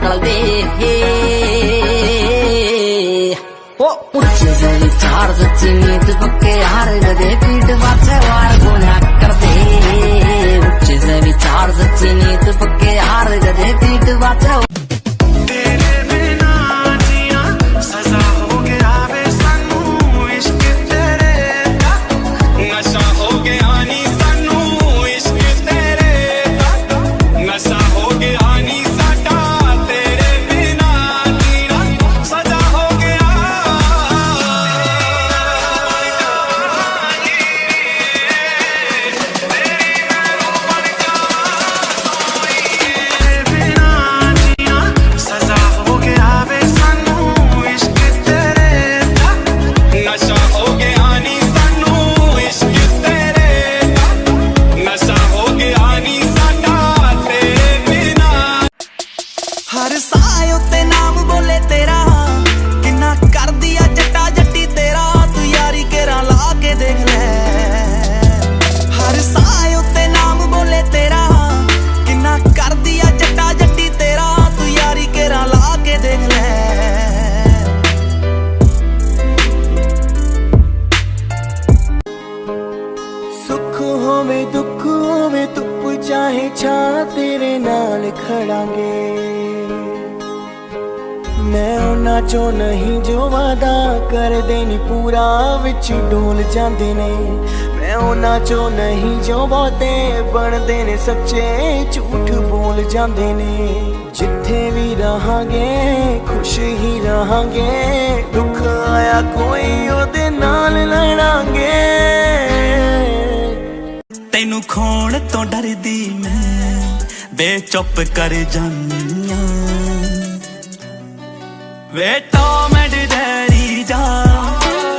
निकलदे ओ उच्चे से विचार सच्ची नीत पक्के हार गदे पीठ पाछे वार गुना कर दे उच्चे से विचार सच्ची नीत पक्के हार गदे पीठ पाछे हर साए उत्ते नाम बोले तेरा किन्ना कर दिया जट्टा जट्टी तेरा तू यारी केरा ला के देख ले हर साए उत्ते नाम बोले तेरा किन्ना कर दिया जट्टा जट्टी तेरा तू यारी केरा ला के देख ले सुख होवे दुख होवे धुप चाहे छा तेरे नाल खड़ांगे मैं उन्हां चों नहीं जो वादा करदे नी पूरा विच डोल जांदे ने मैं उन्हां चों नहीं जो बहुते बनदे ने सच्चे झूठ बोल जांदे ने जिथे भी रहांगे खुश ही रहांगे दुख आया कोई ओदे नाल लड़ांगे तैनू खोण तो डरदी मैं बे चुप कर जानियां वे टॉम एंड जेरी जा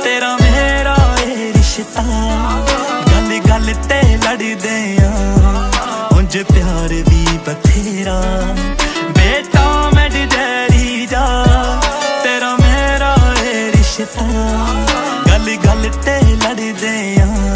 तेरा मेरा ए रिश्ता गल गल ते लड़दे आ उंज प्यार भी बथेरा वे टॉम एंड जेरी जा तेरा मेरा ए रिश्ता गल गल ते लड़दे आ